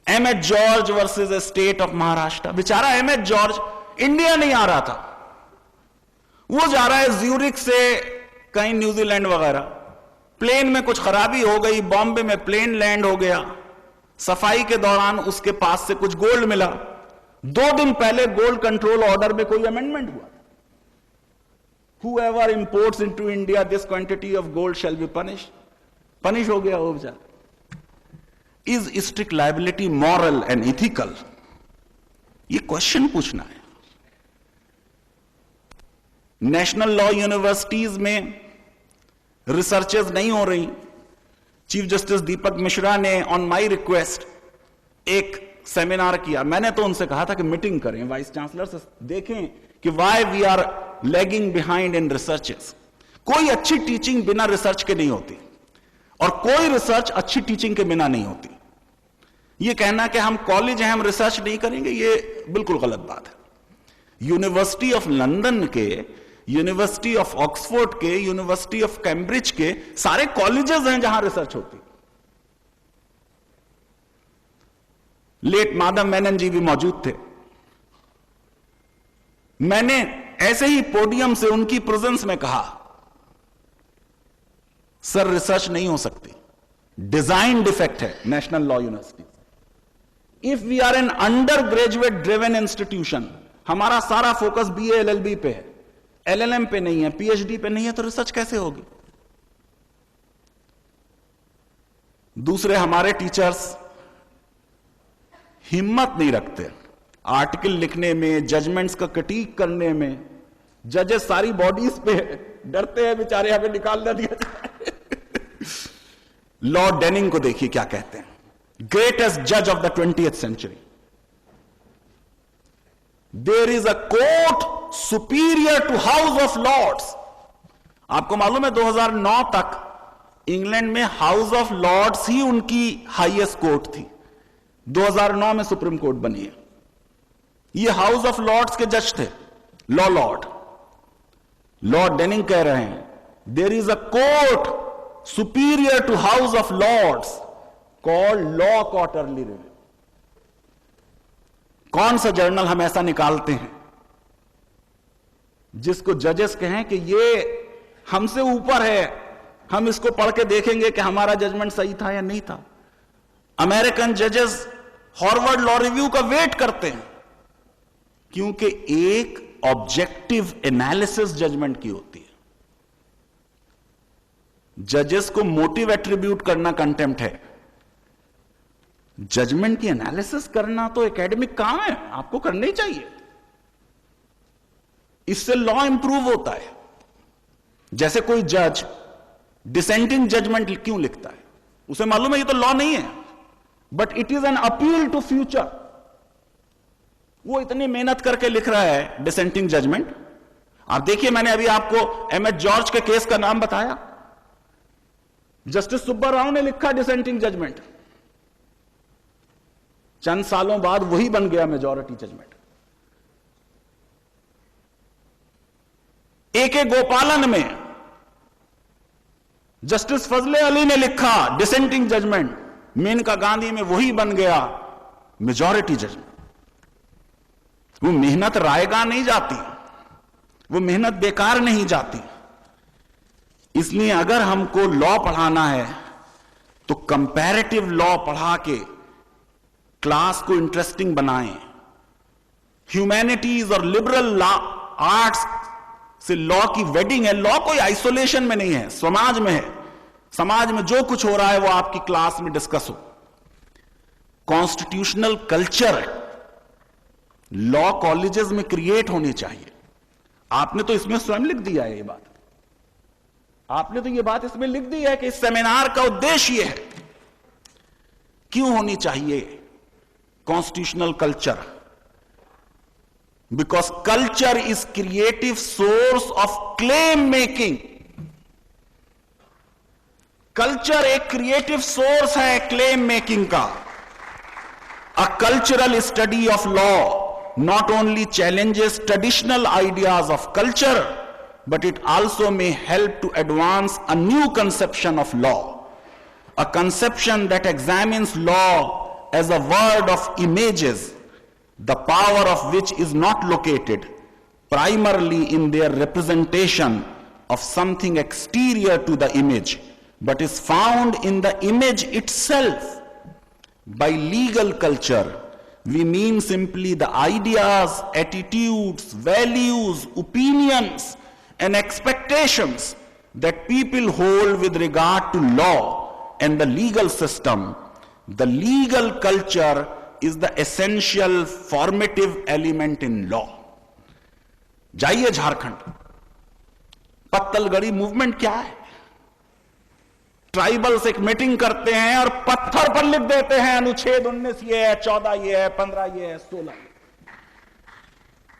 M.H. George versus a state of Maharashtra? बेचारा M.H. George India नहीं आ रहा था, वो जा रहा है Zurich से कहीं न्यूजीलैंड वगैरह, प्लेन में कुछ खराबी हो गई, बॉम्बे में प्लेन लैंड हो गया, सफाई के दौरान उसके पास से कुछ गोल्ड मिला, 2 दिन पहले गोल्ड कंट्रोल ऑर्डर में कोई अमेंडमेंट हुआ, whoever imports into India this quantity of gold shall be punish हो गया वो बेचारा। Is strict liability moral and ethical? ये क्वेश्चन पूछना है। नेशनल लॉ यूनिवर्सिटीज में रिसर्चेस नहीं हो रही। चीफ जस्टिस दीपक मिश्रा ने ऑन माय रिक्वेस्ट एक सेमिनार किया। मैंने तो उनसे कहा था कि मीटिंग करें वाइस चांसलर से, देखें कि why we are lagging behind in researches. कोई अच्छी टीचिंग बिना रिसर्च के नहीं होती, और कोई रिसर्च अच्छी टीचिंग के बिना नहीं होती। ये कहना कि हम कॉलेज हैं, हम रिसर्च नहीं करेंगे, ये बिल्कुल गलत बात है। यूनिवर्सिटी ऑफ लंदन के, यूनिवर्सिटी ऑफ ऑक्सफोर्ड के, यूनिवर्सिटी ऑफ कैम्ब्रिज के सारे कॉलेजेस हैं जहां रिसर्च होती। लेट माधव मेनन जी भी मौजूद थे। मैंने ऐसे ही पोडियम से उनकी प्रेजेंस में कहा, सर रिसर्च नहीं हो सकती, डिजाइन डिफेक्ट है national law university. If we are an undergraduate driven institution, हमारा सारा फोकस बीए एलएलबी पे है, एलएलएम पे नहीं है, पीएचडी पे नहीं है, तो रिसर्च कैसे होगी? दूसरे हमारे टीचर्स हिम्मत नहीं रखते आर्टिकल लिखने में, जजमेंट्स का क्रिटिक करने में। जजेस सारी बॉडीज पे डरते हैं बेचारे, हमें निकाल ना दिया जाए। लॉर्ड डेनिंग को देखिए क्या कहते हैं, ग्रेटेस्ट जज of the 20th century. There is a court superior to House of Lords. आपको मालूम है 2009 तक इंग्लैंड में हाउस ऑफ लॉर्ड्स ही उनकी हाईएस्ट कोर्ट थी। 2009 में सुप्रीम कोर्ट बनी है। ये हाउस ऑफ लॉर्ड्स के जज थे, लॉर्ड डेनिंग कह रहे हैं, there is a court superior to House of Lords called Law Quarterly Review. कौन सा जर्नल हम ऐसा निकालते हैं जिसको जजेस कहें कि ये हमसे ऊपर है, हम इसको पढ़ के देखेंगे कि हमारा जजमेंट सही था या नहीं था? अमेरिकन जजेस हार्वर्ड लॉ रिव्यू का वेट करते हैं, क्योंकि एक ऑब्जेक्टिव एनालिसिस जजमेंट की होती है। जजेस को मोटिव एट्रीब्यूट करना कंटेम्प्ट है, जजमेंट की एनालिसिस करना तो एकेडमिक काम है, आपको करना ही चाहिए। इससे लॉ इंप्रूव होता है। जैसे कोई जज डिसेंटिंग जजमेंट क्यों लिखता है? उसे मालूम है ये तो लॉ नहीं है, but it is an appeal to future. वो इतनी मेहनत करके लिख रहा है डिसेंटिंग जजमेंट। आप देखिए, मैंने अभी आपको एमएच जॉर्ज के केस का नाम बताया, जस्टिस सुब्बा राव ने लिखा डिसेंटिंग जजमेंट, चंद सालों बाद वही बन गया मेजॉरिटी जजमेंट। एके गोपालन में जस्टिस फजले अली ने लिखा डिसेंटिंग जजमेंट, मेनका गांधी में वही बन गया मेजॉरिटी जजमेंट। वो मेहनत रायगा नहीं जाती, वो मेहनत बेकार नहीं जाती। इसलिए अगर हमको लॉ पढ़ाना है तो कंपैरेटिव लॉ पढ़ा के क्लास को इंटरेस्टिंग बनाएं। ह्यूमैनिटीज और लिबरल आर्ट्स से लॉ की वेडिंग है। लॉ कोई आइसोलेशन में नहीं है, समाज में है। समाज में जो कुछ हो रहा है वो आपकी क्लास में डिस्कस हो। कॉन्स्टिट्यूशनल कल्चर लॉ कॉलेजेस में क्रिएट होने चाहिए। आपने तो इसमें स्वयं लिख दिया है ये बात, आपने तो ये बात इसमें लिख दी है कि इस सेमिनार का उद्देश्य ये है। क्यों होनी चाहिए constitutional culture? Because culture is creative source of claim making. Culture एक क्रिएटिव सोर्स है क्लेम मेकिंग का। A cultural study of law not only challenges traditional ideas of culture, but it also may help to advance a new conception of law, a conception that examines law as a world of images, the power of which is not located primarily in their representation of something exterior to the image, but is found in the image itself. By legal culture, we mean simply the ideas, attitudes, values, opinions, and expectations that people hold with regard to law and the legal system. The legal culture is the essential formative element in law. जाइए Jharkhand, पत्तलगड़ी movement क्या है? Tribals एक meeting करते हैं और पत्थर पर लिख देते हैं अनुच्छेद 19 ये है, 14 ये है, 15 ये है, 16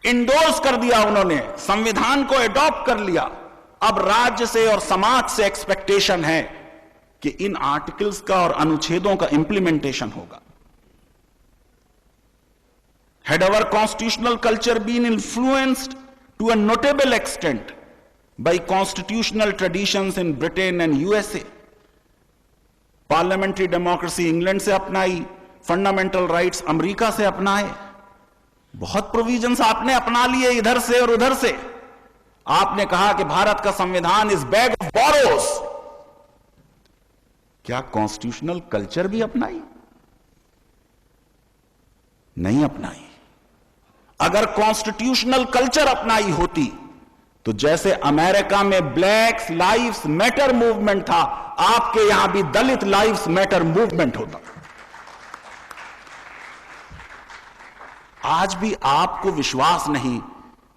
इंडोर्स कर दिया उन्होंने, संविधान को एडॉप्ट कर लिया। अब राज्य से और समाज से एक्सपेक्टेशन है कि इन आर्टिकल्स का और अनुच्छेदों का इंप्लीमेंटेशन होगा। Had our constitutional culture been influenced to a notable extent by constitutional traditions in Britain and USA? Parliamentary democracy England से अपनाई, फंडामेंटल राइट्स अमेरिका से अपनाए, बहुत प्रोविजंस आपने अपना लिए इधर से और उधर से। आपने कहा कि भारत का संविधान इज बैग ऑफ बोरोस। क्या कॉन्स्टिट्यूशनल कल्चर भी अपनाई? नहीं अपनाई। अगर कॉन्स्टिट्यूशनल कल्चर अपनाई होती तो जैसे अमेरिका में ब्लैक्स लाइव्स मैटर मूवमेंट था, आपके यहां भी दलित लाइव्स मैटर मूवमेंट होता। आज भी आपको विश्वास नहीं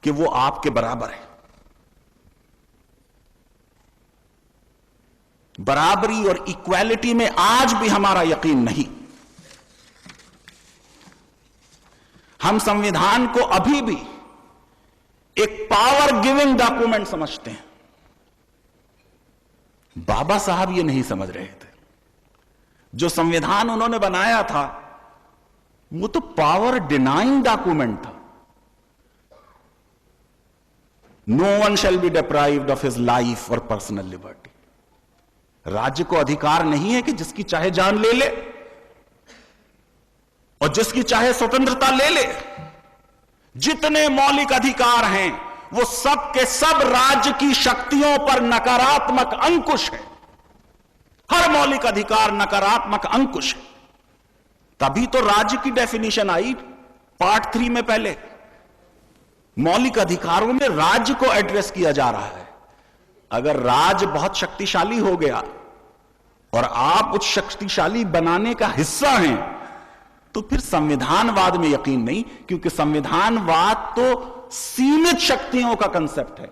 कि वो आपके बराबर है। बराबरी और इक्वालिटी में आज भी हमारा यकीन नहीं। हम संविधान को अभी भी एक पावर गिविंग डॉक्यूमेंट समझते हैं। बाबा साहब ये नहीं समझ रहे थे। जो संविधान उन्होंने बनाया था वो तो पावर डिनाइंग डॉक्यूमेंट था। No one shall be deprived of his life or personal liberty. राज्य को अधिकार नहीं है कि जिसकी चाहे जान ले ले और जिसकी चाहे स्वतंत्रता ले ले। जितने मौलिक अधिकार हैं वो सब के सब राज्य की शक्तियों पर नकारात्मक अंकुश है। हर मौलिक अधिकार नकारात्मक अंकुश है। तभी तो राज्य की डेफिनेशन आई पार्ट 3 में। पहले मौलिक अधिकारों में राज्य को एड्रेस किया जा रहा है। अगर राज्य बहुत शक्तिशाली हो गया और आप उस शक्तिशाली बनाने का हिस्सा हैं तो फिर संविधानवाद में यकीन नहीं, क्योंकि संविधानवाद तो सीमित शक्तियों का कंसेप्ट है,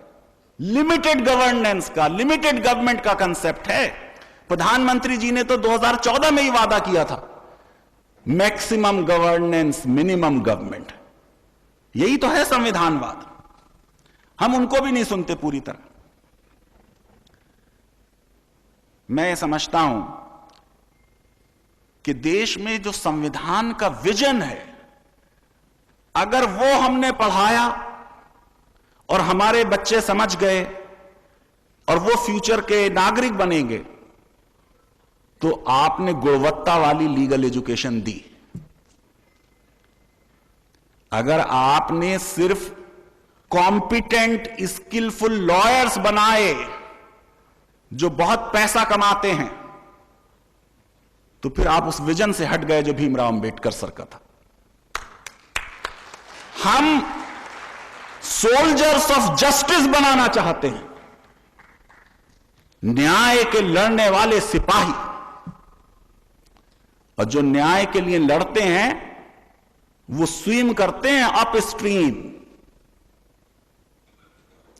लिमिटेड गवर्नेंस का, लिमिटेड गवर्नमेंट का कंसेप्ट है। प्रधानमंत्री जी ने तो 2014 में ही वादा किया था मैक्सिमम गवर्नेंस मिनिमम गवर्नमेंट। यही तो है संविधानवाद। हम उनको भी नहीं सुनते पूरी तरह। मैं समझता हूं कि देश में जो संविधान का विजन है, अगर वो हमने पढ़ाया और हमारे बच्चे समझ गए और वो फ्यूचर के नागरिक बनेंगे तो आपने गुणवत्ता वाली लीगल एजुकेशन दी। अगर आपने सिर्फ कॉम्पिटेंट स्किलफुल लॉयर्स बनाए, जो बहुत पैसा कमाते हैं, तो फिर आप उस विजन से हट गए जो भीमराव अंबेडकर सर का था। हम सोल्जर्स ऑफ जस्टिस बनाना चाहते हैं, न्याय के लड़ने वाले सिपाही। और जो न्याय के लिए लड़ते हैं वो स्विम करते हैं अप स्ट्रीम,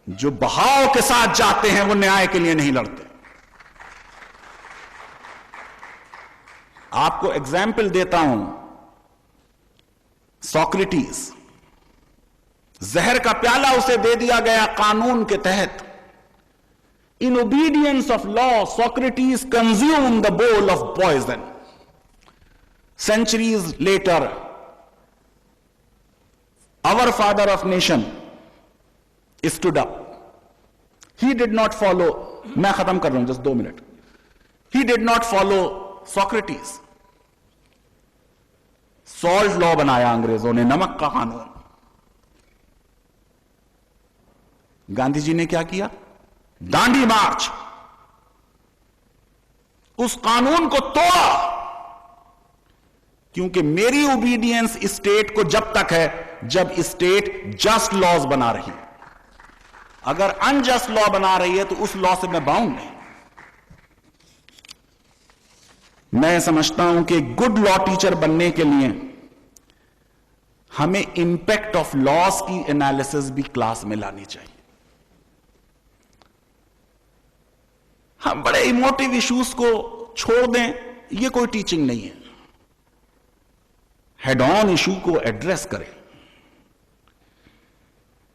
जो बहाव के साथ जाते हैं वो न्याय के लिए नहीं लड़ते। आपको एग्जाम्पल देता हूं, सॉक्रेटिस, जहर का प्याला उसे दे दिया गया कानून के तहत। In obedience of law Socrates consume the bowl of poison. Centuries later our father of nation stood up. He did not follow, मैं खत्म कर रहा हूं, just 2 minute. He did not follow Socrates. Salt law बनाया अंग्रेजों ने, नमक का कानून। गांधी जी ने क्या किया? दांडी मार्च, उस कानून को तोड़ा। क्योंकि मेरी ओबीडियंस स्टेट को जब तक है जब स्टेट जस्ट लॉज बना रही है। अगर अनजस्ट लॉ बना रही है तो उस लॉ से मैं बाउंड नहीं। मैं समझता हूं कि गुड लॉ टीचर बनने के लिए हमें इंपैक्ट ऑफ लॉस की एनालिसिस भी क्लास में लानी चाहिए। हम बड़े इमोटिव इश्यूज को छोड़ दें, यह कोई टीचिंग नहीं है। हेड ऑन इशू को एड्रेस करें।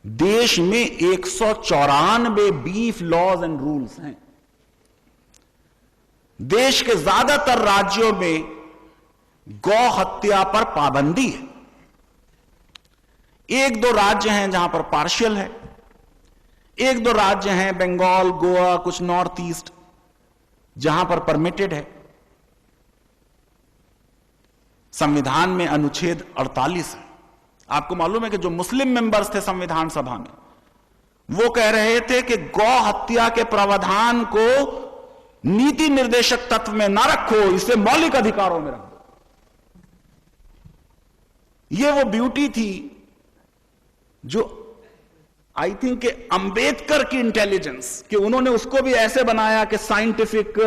देश में 194 बीफ लॉज एंड रूल्स हैं। देश के ज्यादातर राज्यों में गौ हत्या पर पाबंदी है। 1-2 राज्य हैं जहां पर पार्शियल है, 1-2 राज्य हैं बंगाल, गोवा, कुछ नॉर्थ ईस्ट, जहां पर परमिटेड है। संविधान में अनुच्छेद 48 है। आपको मालूम है कि जो मुस्लिम मेंबर्स थे संविधान सभा में, वो कह रहे थे कि गौ हत्या के प्रावधान को नीति निर्देशक तत्व में ना रखो, इसे मौलिक अधिकारों में रखो। ये वो ब्यूटी थी जो आई थिंक अंबेडकर की इंटेलिजेंस, कि उन्होंने उसको भी ऐसे बनाया कि साइंटिफिक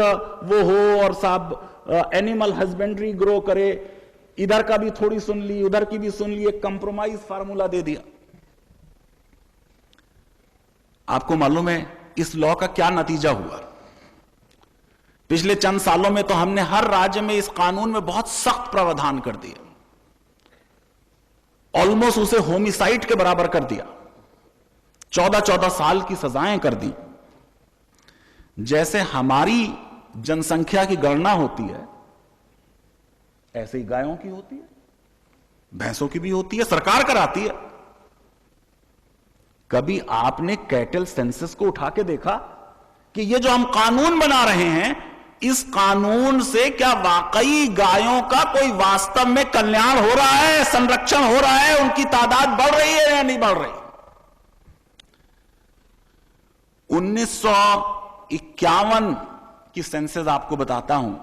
वो हो और साहब एनिमल हस्बेंड्री ग्रो करे, इधर का भी थोड़ी सुन ली, उधर की भी सुन ली, एक कंप्रोमाइज फार्मूला दे दिया। आपको मालूम है इस लॉ का क्या नतीजा हुआ? पिछले चंद सालों में तो हमने हर राज्य में इस कानून में बहुत सख्त प्रावधान कर दिए, ऑलमोस्ट उसे होमिसाइड के बराबर कर दिया। 14-14 साल की सजाएं कर दी। जैसे हमारी जनसंख्या की गणना होती है ऐसे ही गायों की होती है, भैंसों की भी होती है, सरकार कराती है। कभी आपने कैटल सेंसस को उठा के देखा कि ये जो हम कानून बना रहे हैं, इस कानून से क्या वाकई गायों का कोई वास्तव में कल्याण हो रहा है, संरक्षण हो रहा है, उनकी तादाद बढ़ रही है या नहीं बढ़ रही? 1951 की सेंसस आपको बताता हूं,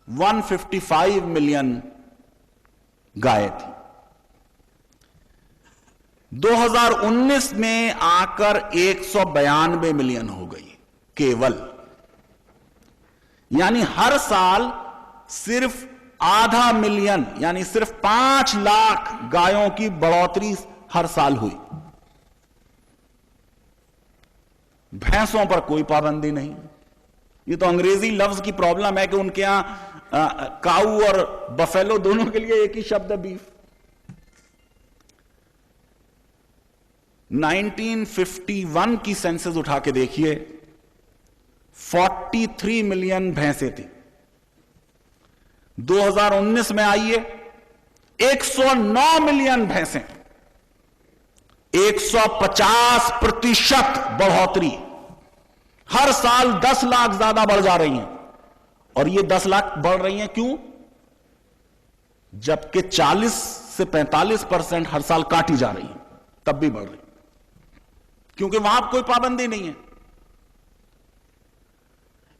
155 मिलियन गाय थी। 2019 में आकर 192 मिलियन हो गई केवल। यानी हर साल सिर्फ आधा मिलियन, यानी सिर्फ 5 लाख गायों की बढ़ोतरी हर साल हुई। भैंसों पर कोई पाबंदी नहीं। ये तो अंग्रेजी लफ्ज की प्रॉब्लम है कि उनके यहां काऊ और बफेलो दोनों के लिए एक ही शब्द है, बीफ। 1951 की सेंसस उठा के देखिए, 43 मिलियन भैंसें थी। 2019 में आइए 109 मिलियन भैंसें, 150% बढ़ोतरी। हर साल 10 लाख ज्यादा बढ़ जा रही हैं। और ये 10 लाख बढ़ रही हैं क्यों? जबकि 40 से 45% हर साल काटी जा रही हैं, तब भी बढ़ रही, क्योंकि वहां कोई पाबंदी नहीं है।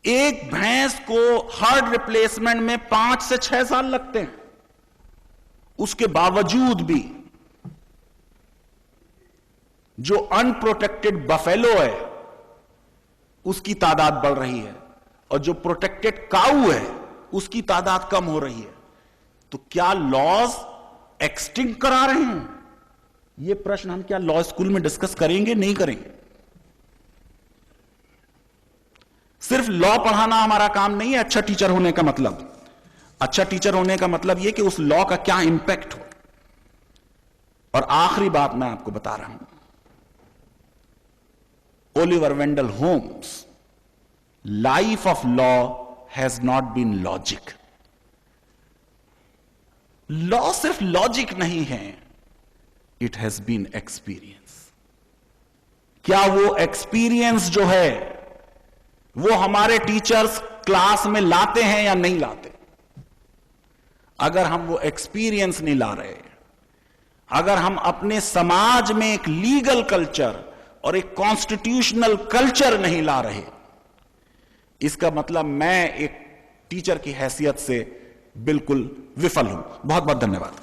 एक भैंस को हार्ट रिप्लेसमेंट में 5 से 6 साल लगते हैं। उसके बावजूद भी जो अनप्रोटेक्टेड बफेलो है उसकी तादाद बढ़ रही है, और जो प्रोटेक्टेड काऊ है उसकी तादाद कम हो रही है। तो क्या लॉज एक्सटिंक्ट करा रहे हैं? यह प्रश्न हम क्या लॉ स्कूल में डिस्कस करेंगे? नहीं करेंगे। सिर्फ लॉ पढ़ाना हमारा काम नहीं है अच्छा टीचर होने का मतलब। अच्छा टीचर होने का मतलब यह कि उस लॉ का क्या इंपैक्ट हो। और आखिरी बात मैं आपको बता रहा हूं, Oliver Wendell Holmes, life of law has not been logic. Law सिर्फ लॉजिक नहीं है, इट हैज बीन एक्सपीरियंस। क्या वो एक्सपीरियंस जो है वो हमारे टीचर्स क्लास में लाते हैं या नहीं लाते? अगर हम वो एक्सपीरियंस नहीं ला रहे, अगर हम अपने समाज में एक लीगल कल्चर और एक कॉन्स्टिट्यूशनल कल्चर नहीं ला रहे, इसका मतलब मैं एक टीचर की हैसियत से बिल्कुल विफल हूं। बहुत बहुत धन्यवाद।